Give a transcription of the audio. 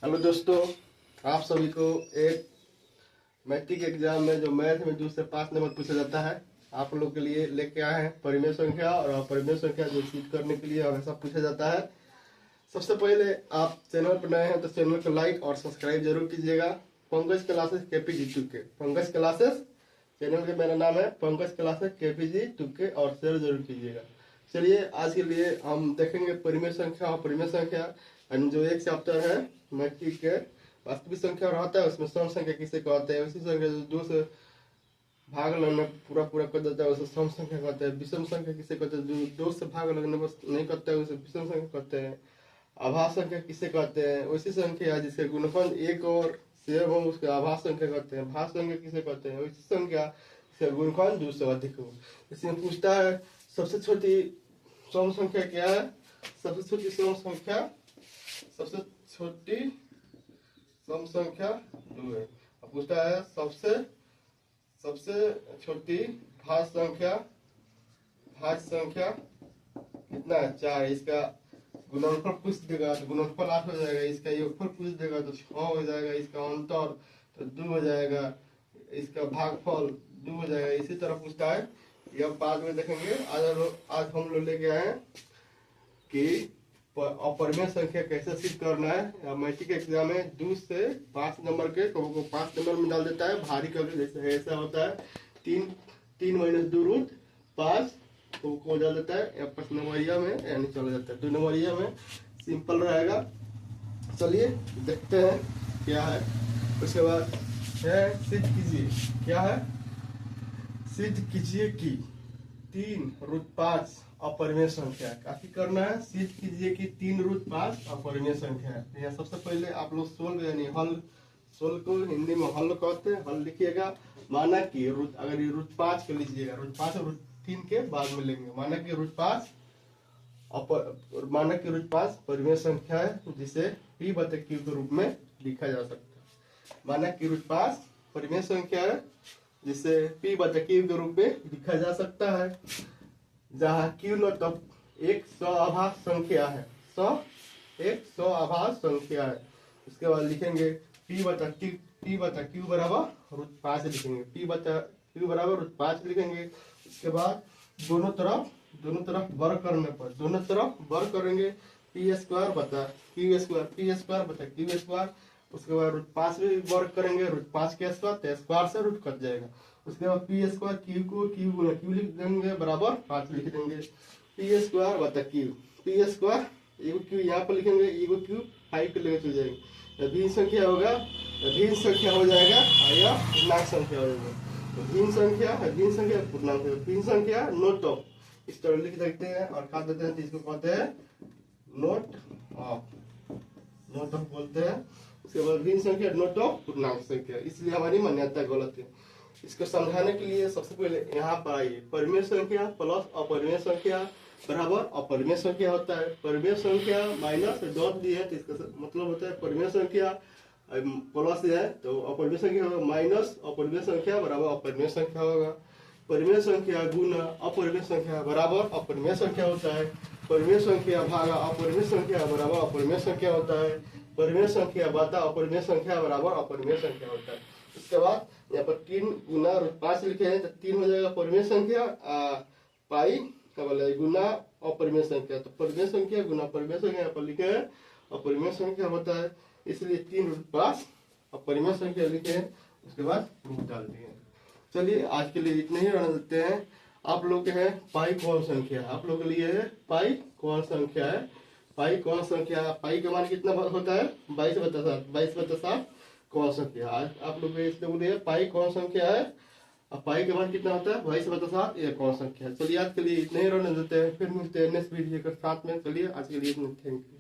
Hello दोस्तों, आप सभी को एक मैट्रिक एग्जाम में जो मैथ में 2 से 5 नंबर पूछा जाता है, आप लोग के लिए लेके आए हैं परिमेय संख्या और अपरिमेय संख्या जो चीट करने के लिए हमेशा पूछा जाता है। सबसे पहले आप चैनल पर नए हैं तो चैनल को लाइक और सब्सक्राइब जरूर कीजिएगा। Pankaj classes KPG 2K, Pankaj classes channel के मेरा नाम है पंकज क्लासेस केपीजी 2K और शेयर जरूर कीजिएगा। चलिए आज के लिए हम देखेंगे परिमेय संख्या और परिमेय संख्या, जो एक चैप्टर है मैट्रिक के वास्तविक संख्या रहता है, उसमें सम संख्या किसे कहते हैं, उसी संख्या जो 2 से भाग लगने पूरा पूरा कर देता है उसे सम संख्या कहते हैं। विषम संख्या किसे कहते हैं, जो 2 से भाग लगने बस नहीं करता है उसे विषम संख्या कहते हैं। आभास संख्या किसे कहते हैं, वैसी संख्या जिसके गुणनफल 1 और सेम हो उसके आभास संख्या कहते हैं। भास संख्या किसे कहते हैं, वैसी संख्या जिसका गुणनफल 2 से अधिक हो। इसमें पूछता है सबसे छोटी सम संख्या क्या है, सबसे छोटी सम संख्या, सबसे छोटी सम संख्या 2 है। अब पूछता है सबसे छोटी भाज्य संख्या कितना है, 4। इसका गुणनफल पूछ देगा तो गुणनफल 8 हो जाएगा, इसका योगफल पूछ देगा तो 6 हो जाएगा, इसका अंतर तो 2 हो जाएगा, इसका भागफल 2 हो जाएगा। इसी तरह पूछता है, ये बाद में देखेंगे। आज हम लोग लेके आए कि अपरिमेय संख्या कैसे सिद्ध करना है। मैट्रिक एग्जाम में 2 से 5 नंबर के को 5 नंबर में डाल देता है, भारी करके जैसे ऐसा होता है 3 - 2 रूट 5 को डाल देता है, या 5 नंबरिया में यानी चला जाता है 2 नंबरिया में, सिंपल रहेगा। चलिए देखते हैं क्या है। उसके बाद है सिद्ध कीजिए, क्या है, सिद्ध कीजिए कि 3√5 अपरिमेय संख्या। काफी करना है, सिद्ध कीजिए कि 3√5 अपरिमेय संख्या है। यहाँ सबसे पहले आप लोग सोल्व यानी हल, सोल्व को हिंदी में हल कहते हैं, हल लिखिएगा। माना कि अगर ये √5 को लीजिएगा, √5 और √3 के बाद में लेंगे। माना कि √5 परिमेय संख्या है जिसे p/q के रूप में लिखा जा सकता है। माना कि √5 परिमेय संख्या है जिसे p/q के रूप में लिखा जा सकता है, जहाँ q मतलब एक सआभास संख्या है, एक सआभास संख्या है। उसके बाद लिखेंगे p/q बराबर √5 लिखेंगे, p/q बराबर √5 लिखेंगे। उसके बाद दोनों तरफ वर्ग करने पर, दोनों तरफ वर्ग करेंगे p² उसके बाद √5 भी वर्ग करेंगे, √5 के स्क्वायर तो स्क्वायर से रूट कट जाएगा। उसके बाद p² q को q लिख देंगे बराबर 5 लिख देंगे, p² एगो q यहाँ पर लिखेंगे, एगो q 5 के लेकर चल जाएंगे। भिन्न संख्या होगा, भिन्न संख्या हो जाएगा या पूर्णांक संख्या हो जाएगा। भिन्न संख्या पूर्णांक, भिन्न संख्या नोट ऑफ इस तरह लिख सकते हैं और खा देते हैं, इसको कहते हैं नोट ऑफ बोलते हैं। उसके बाद भिन्न संख्या नोट ऑफ पूर्णांक संख्या, इसलिए हमारी मान्यता गलत है। इसको समझाने के लिए सबसे पहले यहाँ पर आइए, परिमेय संख्या प्लस अपरिमेय संख्या बराबर अपरिमेय संख्या होता है। परिमेय संख्या माइनस डॉट दिए है तो इसका मतलब होता है परिमेय संख्या प्लस है तो अपरिमेय संख्या होगा, माइनस अपरिमेय संख्या बराबर अपरिमेय संख्या होगा। परिमेय संख्या गुना अपरिमेय संख्या बराबर अपरिमेय संख्या होता है। परिमेय संख्या भागा अपरिमेय संख्या बराबर अपरिमेय संख्या होता है। परिमेय संख्या बटा अपरिमेय संख्या बराबर अपरिमेय संख्या होता है। उसके बाद यहाँ पर 3 गुना √5 लिखे हैं तो 3 हो जाएगा परिमेय संख्या, पाई क्या बोले गुना अपरिमेय संख्या, तो परिमेय संख्या गुना परिमेय संख्या यहाँ पर लिखे हैं अपरिमेय संख्या होता है, इसलिए 3√5 अपरिमेय संख्या लिखे हैं। उसके बाद रूट डाल दिए। चलिए आज के लिए इतने ही रहने देते हैं। आप लोग के है पाई कौन संख्या, आप लोग के लिए है पाई कौन संख्या है, पाई कौन संख्या, पाई का मान कितना होता है 22/7 कौन संख्या। आज आप लोग इसलिए पाई कौन संख्या है, अब पाई का मान कितना होता है 22/7 यह कौन संख्या है। चलिए आज के लिए इतने ही रहने देते हैं, फिर मिलते हैं नेक्स्ट वीडियो के साथ में। चलिए आज के लिए थैंक यू।